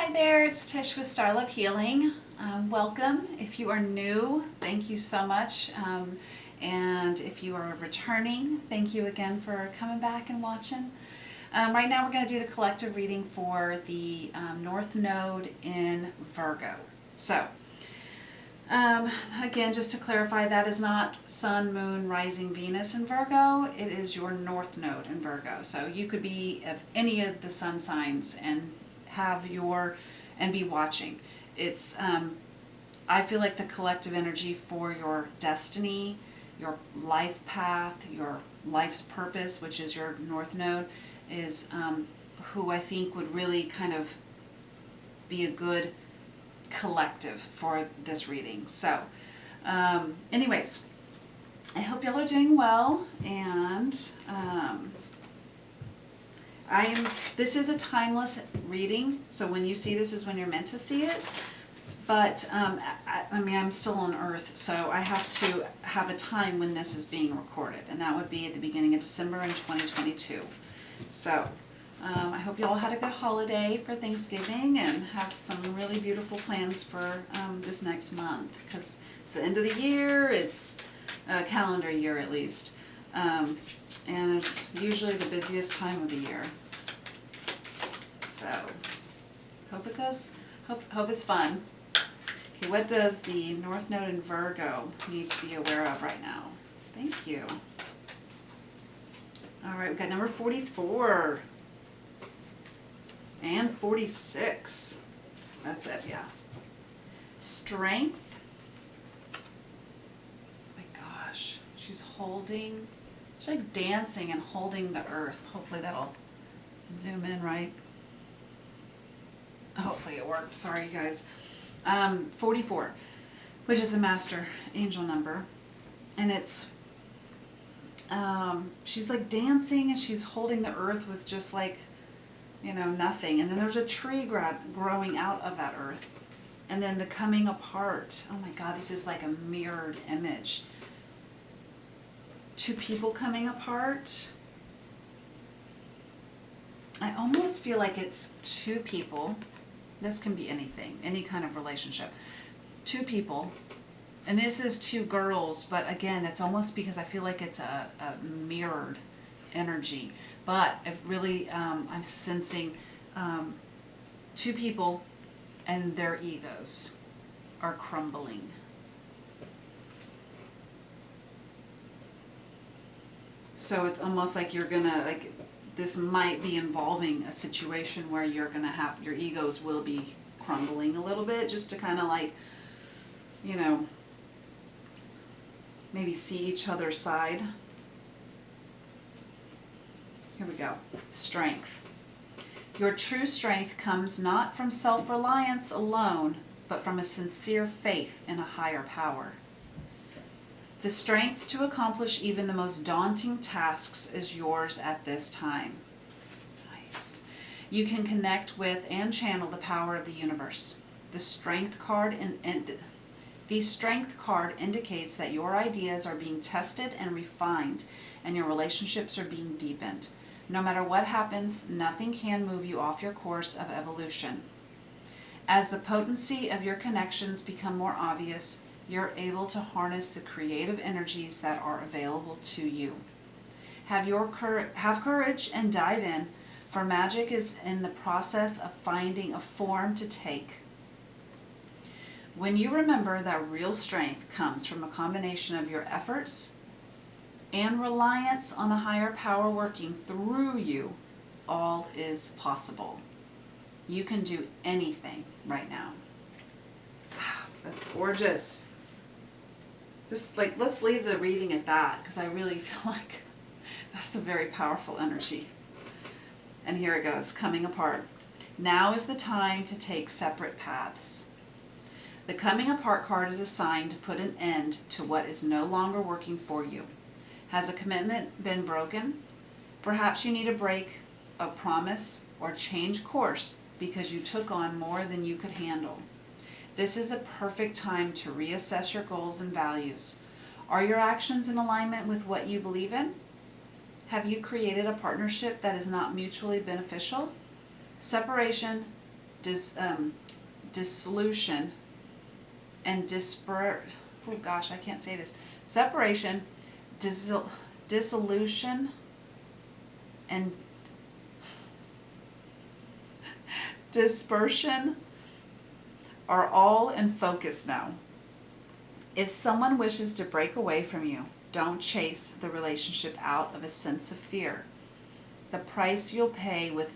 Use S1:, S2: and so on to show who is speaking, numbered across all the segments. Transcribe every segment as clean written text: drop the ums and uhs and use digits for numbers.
S1: Hi there, it's Tish with Star Love Healing. Welcome. If you are new, thank you so much. And if you are returning, thank you again for coming back and watching. Right now we're going to do the collective reading for the North Node in Virgo. So, again, just to clarify, that is not Sun, Moon, Rising, Venus in Virgo. It is your North Node in Virgo. So you could be of any of the sun signs and be watching. It's I feel like the collective energy for your destiny, your life path, your life's purpose, which is your North Node, is who I think would really kind of be a good collective for this reading. So anyways, I hope y'all are doing well, and this is a timeless reading, so when you see this is when you're meant to see it. But I'm still on Earth, so I have to have a time when this is being recorded, and that would be at the beginning of December in 2022. So I hope you all had a good holiday for Thanksgiving and have some really beautiful plans for this next month, because it's the end of the year. It's a calendar year at least, and it's usually the busiest time of the year. So hope it's fun. Okay, what does the North Node in Virgo need to be aware of right now? Thank you. All right, we've got number 44 and 46. That's it, yeah. Strength. Oh my gosh, she's like dancing and holding the earth. Hopefully that'll zoom in right. Hopefully it worked. Sorry, you guys. 44, which is a master angel number, and it's she's like dancing and she's holding the earth with just like, nothing, and then there's a tree growing out of that earth, and then the coming apart. Oh my God, this is like a mirrored image. Two people coming apart. I almost feel like it's two people. This can be anything, any kind of relationship. Two people, and this is two girls, but again, it's almost because I feel like it's a mirrored energy. But I'm sensing two people and their egos are crumbling. So it's almost like you're gonna, this might be involving a situation where you're going to have, your egos will be crumbling a little bit, just to kind of maybe see each other's side. Here we go. Strength. Your true strength comes not from self-reliance alone, but from a sincere faith in a higher power. The strength to accomplish even the most daunting tasks is yours at this time. Nice. You can connect with and channel the power of the universe. The strength card indicates that your ideas are being tested and refined, and your relationships are being deepened. No matter what happens, nothing can move you off your course of evolution. As the potency of your connections become more obvious, you're able to harness the creative energies that are available to you. Have courage and dive in, for magic is in the process of finding a form to take. When you remember that real strength comes from a combination of your efforts and reliance on a higher power working through you, all is possible. You can do anything right now. Wow, that's gorgeous. Just let's leave the reading at that, because I really feel like that's a very powerful energy. And here it goes, coming apart. Now is the time to take separate paths. The coming apart card is a sign to put an end to what is no longer working for you. Has a commitment been broken? Perhaps you need a break, a promise, or change course because you took on more than you could handle. This is a perfect time to reassess your goals and values. Are your actions in alignment with what you believe in? Have you created a partnership that is not mutually beneficial? Separation dissolution and oh gosh, I can't say this. Separation, dissolution, and dispersion are all in focus now. If someone wishes to break away from you, don't chase the relationship out of a sense of fear. The price you'll pay will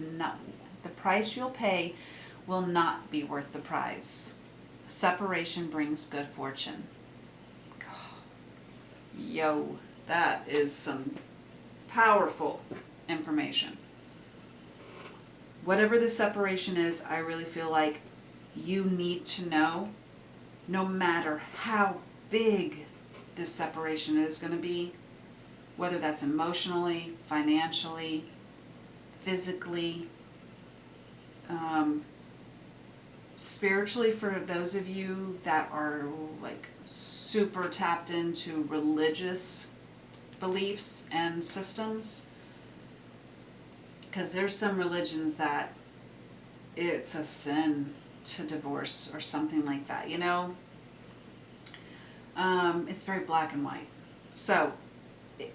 S1: not be worth the prize. Separation brings good fortune. Yo, that is some powerful information. Whatever the separation is, I really feel like you need to know, no matter how big this separation is going to be, whether that's emotionally, financially, physically, spiritually, for those of you that are like super tapped into religious beliefs and systems, because there's some religions that it's a sin to divorce or something like that, you know. It's very black and white. So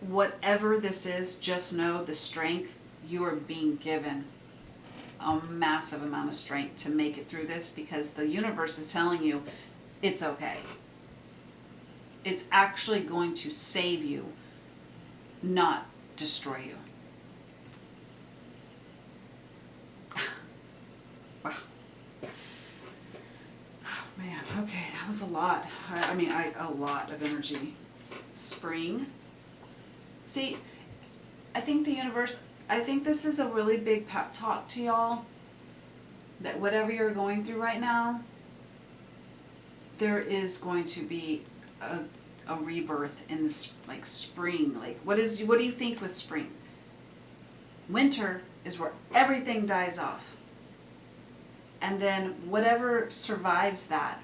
S1: whatever this is, just know the strength you are being given, a massive amount of strength to make it through this, because the universe is telling you it's okay. It's actually going to save you, not destroy you. Wow. Oh, man, okay, that was a lot. A lot of energy. Spring. See, I think this is a really big pep talk to y'all, that whatever you're going through right now, there is going to be a rebirth in this, like, spring. Like, what do you think with spring? Winter is where everything dies off. And then whatever survives that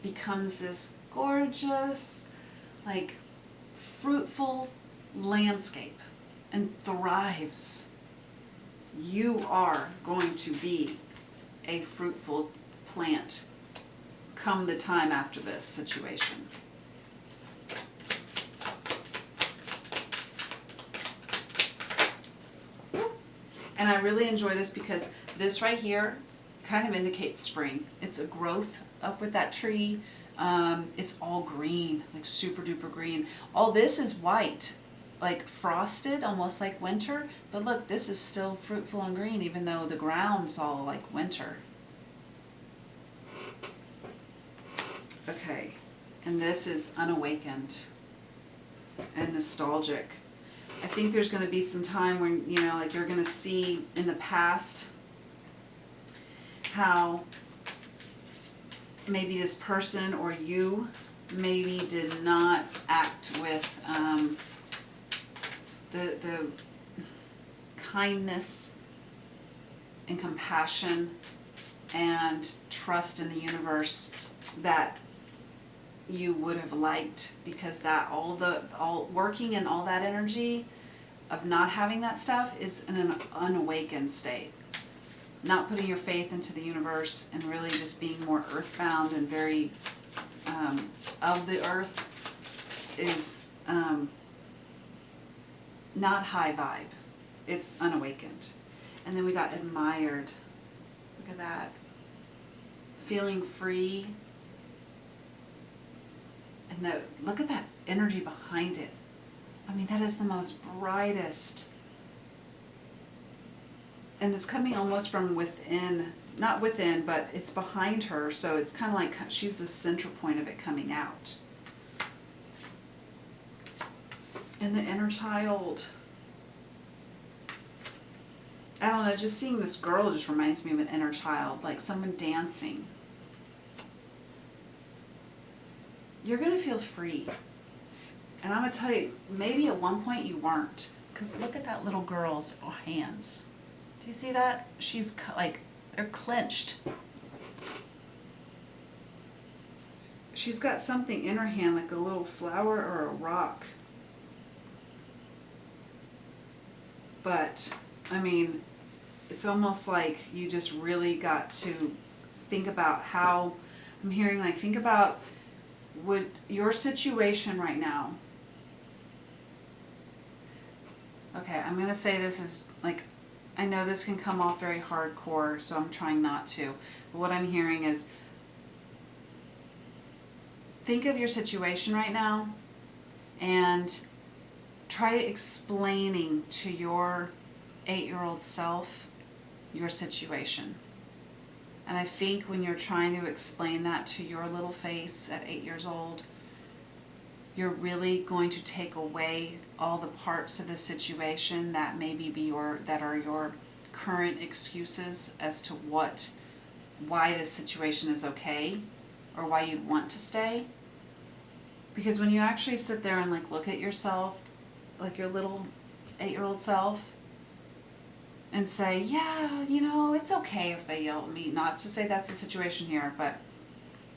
S1: becomes this gorgeous, like, fruitful landscape and thrives. You are going to be a fruitful plant come the time after this situation. And I really enjoy this because this right here kind of indicates spring. It's a growth up with that tree. It's all green, like super duper green. All this is white, like frosted, almost like winter. But look, this is still fruitful and green, even though the ground's all like winter. Okay, and this is unawakened and nostalgic. I think there's going to be some time when, you know, like, you're going to see in the past how maybe this person or you maybe did not act with the kindness and compassion and trust in the universe that you would have liked, because that all working in all that energy of not having that stuff is in an unawakened state. Not putting your faith into the universe and really just being more earthbound and very of the earth is not high vibe. It's unawakened. And then we got admired. Look at that. Feeling free. And look at that energy behind it. I mean, that is the most brightest. And it's coming almost from within, not within, but it's behind her. So it's kind of like she's the center point of it coming out. And the inner child. I don't know, just seeing this girl just reminds me of an inner child, like someone dancing. You're going to feel free. And I'm going to tell you, maybe at one point you weren't. Because look at that little girl's hands. Do you see that? She's like, they're clenched. She's got something in her hand, like a little flower or a rock. But, I mean, it's almost like you just really got to think about how, I'm hearing like, think about would your situation right now, okay, I'm going to say this is like, I know this can come off very hardcore, so I'm trying not to. But what I'm hearing is, think of your situation right now and try explaining to your 8-year-old self your situation. And I think when you're trying to explain that to your little face at 8 years old, you're really going to take away all the parts of the situation that maybe that are your current excuses as to why this situation is okay or why you'd want to stay. Because when you actually sit there and like look at yourself, like your little 8-year-old self, and say, yeah, you know, it's okay if they yell at me. Not to say that's the situation here, but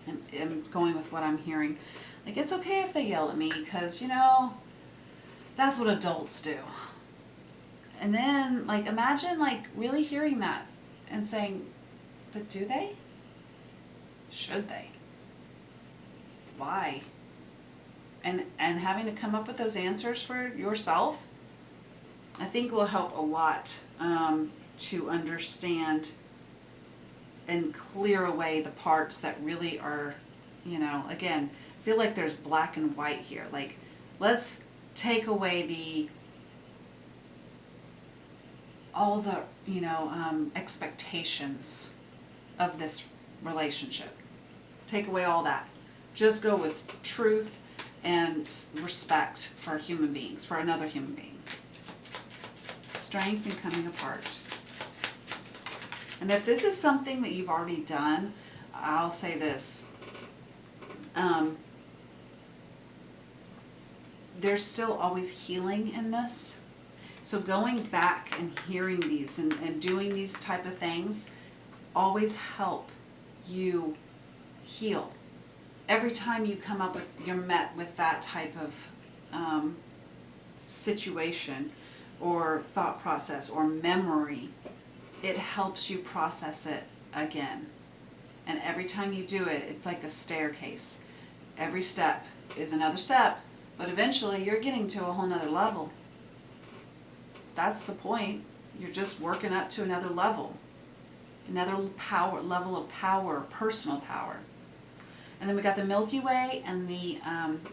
S1: I'm going with what I'm hearing. Like, it's okay if they yell at me because, you know, that's what adults do. And then, like, imagine, like, really hearing that and saying, but do they? Should they? Why? And having to come up with those answers for yourself, I think will help a lot to understand and clear away the parts that really are, you know, again, I feel like there's black and white here. Like, let's take away all the, you know, expectations of this relationship. Take away all that. Just go with truth and respect for human beings, for another human being. Strength and coming apart. And if this is something that you've already done, I'll say this. There's still always healing in this. So going back and hearing these and doing these type of things always help you heal. Every time you come up with, you're met with that type of situation or thought process or memory, it helps you process it again. And every time you do it, it's like a staircase. Every step is another step, but eventually you're getting to a whole nother level. That's the point. You're just working up to another level. Another level of power, personal power. And then we got the Milky Way and the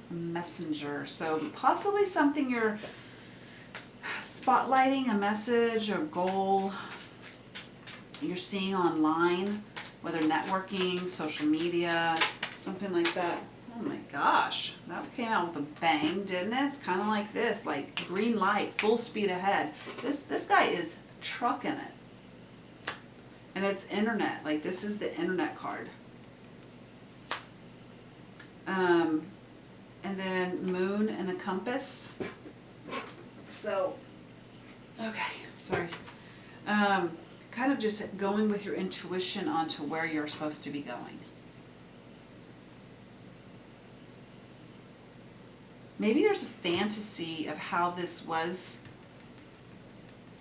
S1: Messenger. So possibly something you're spotlighting, a message or goal you're seeing online, whether networking, social media, something like that. Oh my gosh, that came out with a bang, didn't it? It's kind of like this, like green light, full speed ahead. This guy is trucking it. And it's internet, like this is the internet card. And then moon and the compass. So, okay, sorry. Kind of just going with your intuition onto where you're supposed to be going. Maybe there's a fantasy of how this was.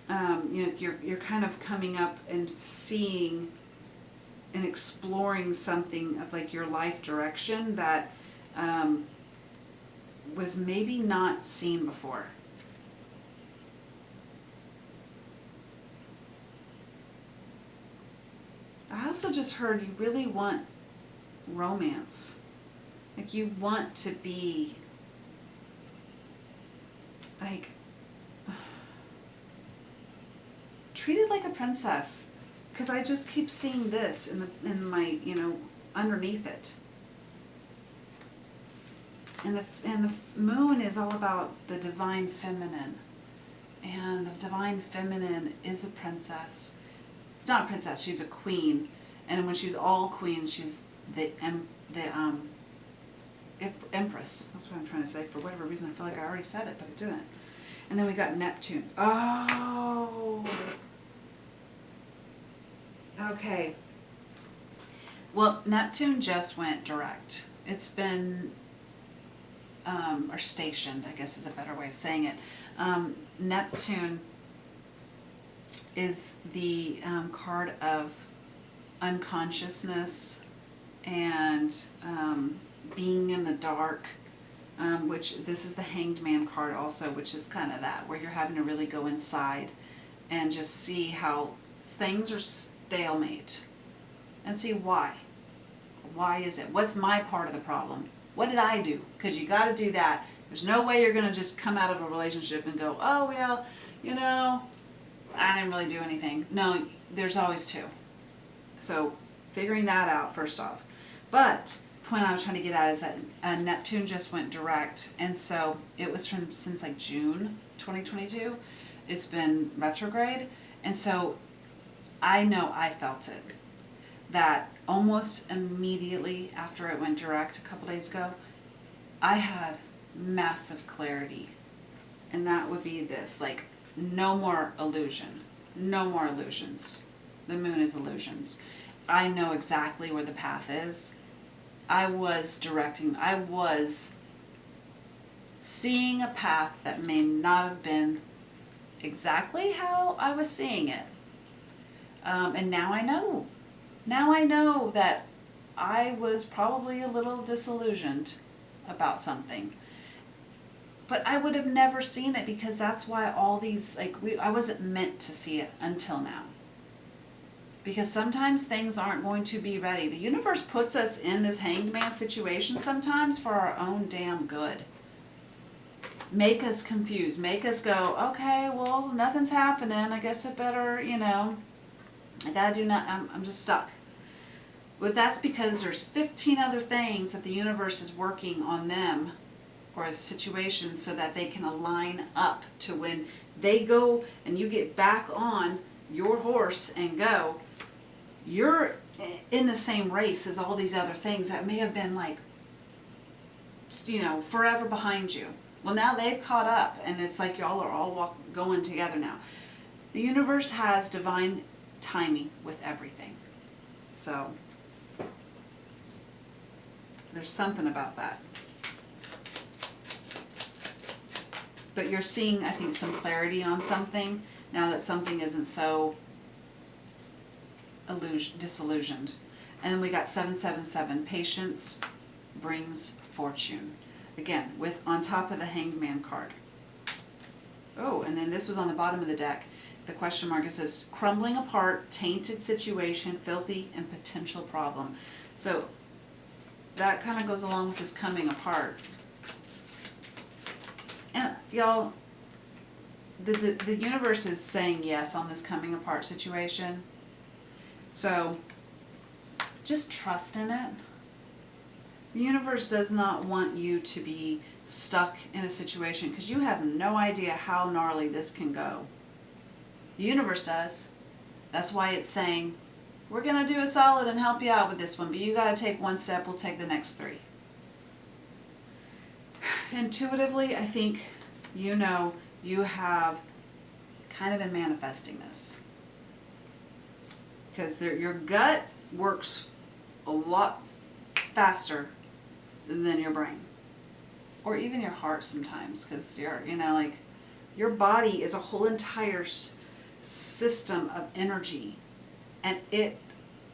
S1: You know, you're kind of coming up and seeing and exploring something of like your life direction that was maybe not seen before. I also just heard you really want romance. Like you want to be like treated like a princess. Because I just keep seeing this in my, you know, underneath it. And the moon is all about the divine feminine. And the divine feminine is a princess. Not a princess, she's a queen. And when she's all queens, she's the empress. That's what I'm trying to say. For whatever reason, I feel like I already said it, but I didn't. And then we got Neptune. Oh! Okay. Well, Neptune just went direct. It's been, or stationed, I guess is a better way of saying it. Neptune is the card of unconsciousness and being in the dark, which this is the Hanged Man card also, which is kind of that, where you're having to really go inside and just see how things are stalemate and see why. Why is it? What's my part of the problem? What did I do? Because you got to do that. There's no way you're going to just come out of a relationship and go, oh, well, you know, I didn't really do anything. No, there's always two. So figuring that out first off. But the point I was trying to get at is that Neptune just went direct. And so it was since like June 2022. It's been retrograde. And so I know I felt it. That almost immediately after it went direct a couple days ago, I had massive clarity. And that would be this, like, no more illusion. No more illusions. The moon is illusions. I know exactly where the path is. I was seeing a path that may not have been exactly how I was seeing it. And now I know. Now I know that I was probably a little disillusioned about something. But I would have never seen it because that's why all these, I wasn't meant to see it until now. Because sometimes things aren't going to be ready. The universe puts us in this Hanged Man situation sometimes for our own damn good. Make us confused. Make us go, okay, well, nothing's happening. I guess I better, I gotta do nothing. I'm just stuck. But that's because there's 15 other things that the universe is working on them or a situation so that they can align up to when they go and you get back on your horse and go, you're in the same race as all these other things that may have been like, forever behind you. Well, now they've caught up and it's like y'all are all going together now. The universe has divine timing with everything. So there's something about that. But you're seeing, I think, some clarity on something now that something isn't so disillusioned. And then we got 777. Patience brings fortune. Again, on top of the Hanged Man card. Oh, and then this was on the bottom of the deck. The question mark, it says, crumbling apart, tainted situation, filthy, and potential problem. So that kind of goes along with this coming apart. And y'all, the universe is saying yes on this coming apart situation. So just trust in it. The universe does not want you to be stuck in a situation because you have no idea how gnarly this can go. The universe does. That's why it's saying, we're going to do a solid and help you out with this one, but you got to take one step, we'll take the next three. Intuitively, I think you have kind of been manifesting this. Because your gut works a lot faster than your brain. Or even your heart sometimes, because your body is a whole entire system of energy, and it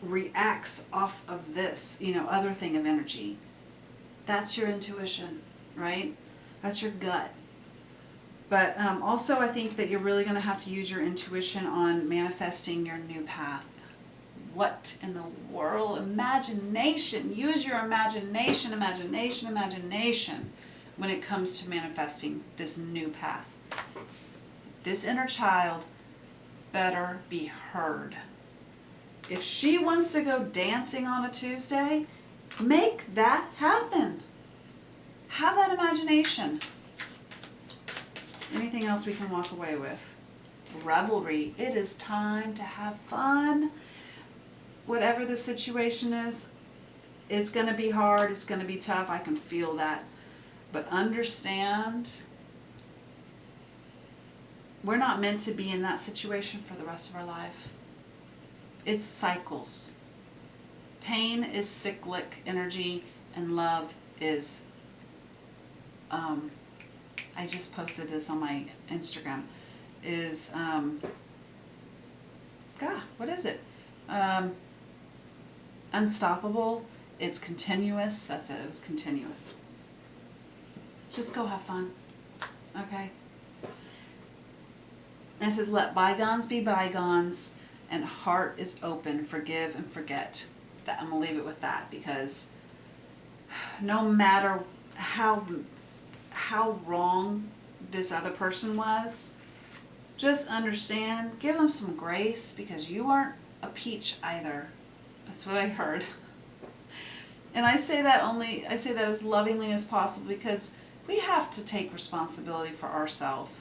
S1: reacts off of this, other thing of energy. That's your intuition, right? That's your gut. But also I think that you're really going to have to use your intuition on manifesting your new path. What in the world? Imagination. Use your imagination when it comes to manifesting this new path. This inner child better be heard. If she wants to go dancing on a Tuesday, make that happen. Have that imagination. Anything else we can walk away with? Revelry. It is time to have fun. Whatever the situation is, it's going to be hard. It's going to be tough. I can feel that. But understand, we're not meant to be in that situation for the rest of our life. It's cycles. Pain is cyclic energy, and love is, I just posted this on my Instagram, is God, what is it? Unstoppable. It's continuous. That's it. It was continuous. Just go have fun. Okay? And it says, let bygones be bygones, and heart is open, forgive and forget. I'm going to leave it with that, because no matter how wrong this other person was, just understand, give them some grace, because you aren't a peach either. That's what I heard. And I say that as lovingly as possible, because we have to take responsibility for ourselves.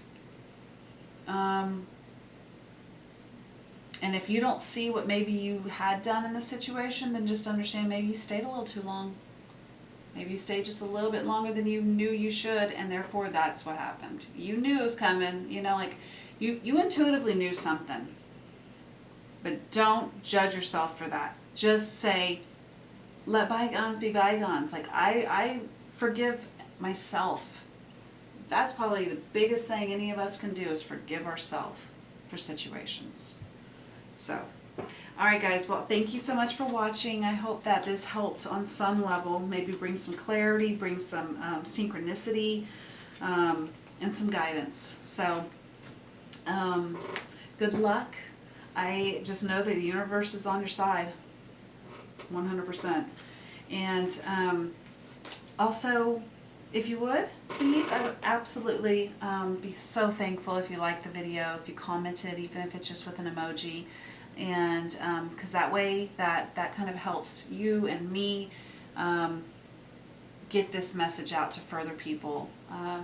S1: And if you don't see what maybe you had done in the situation, then just understand maybe you stayed a little too long. Maybe you stayed just a little bit longer than you knew you should, and therefore that's what happened. You knew it was coming, you know, like you intuitively knew something. But don't judge yourself for that. Just say, let bygones be bygones. Like, I forgive myself. That's probably the biggest thing any of us can do, is forgive ourselves for situations. So, alright guys, well, thank you so much for watching. I hope that this helped on some level, maybe bring some clarity, bring some synchronicity, and some guidance. So, good luck. I just know that the universe is on your side, 100%. And also, if you would, please, I would absolutely be so thankful if you liked the video, if you commented, even if it's just with an emoji. And because that way, that kind of helps you and me get this message out to further people,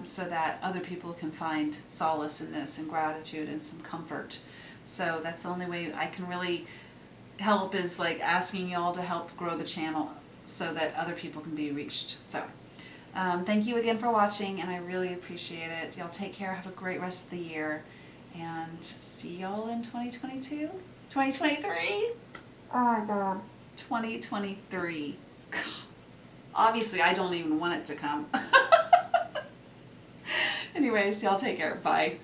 S1: so that other people can find solace in this, and gratitude and some comfort. So that's the only way I can really help, is like asking y'all to help grow the channel so that other people can be reached. So thank you again for watching, and I really appreciate it. Y'all take care, have a great rest of the year, and see y'all in 2022? 2023? Oh my God. 2023. Obviously, I don't even want it to come. Anyways, y'all take care. Bye.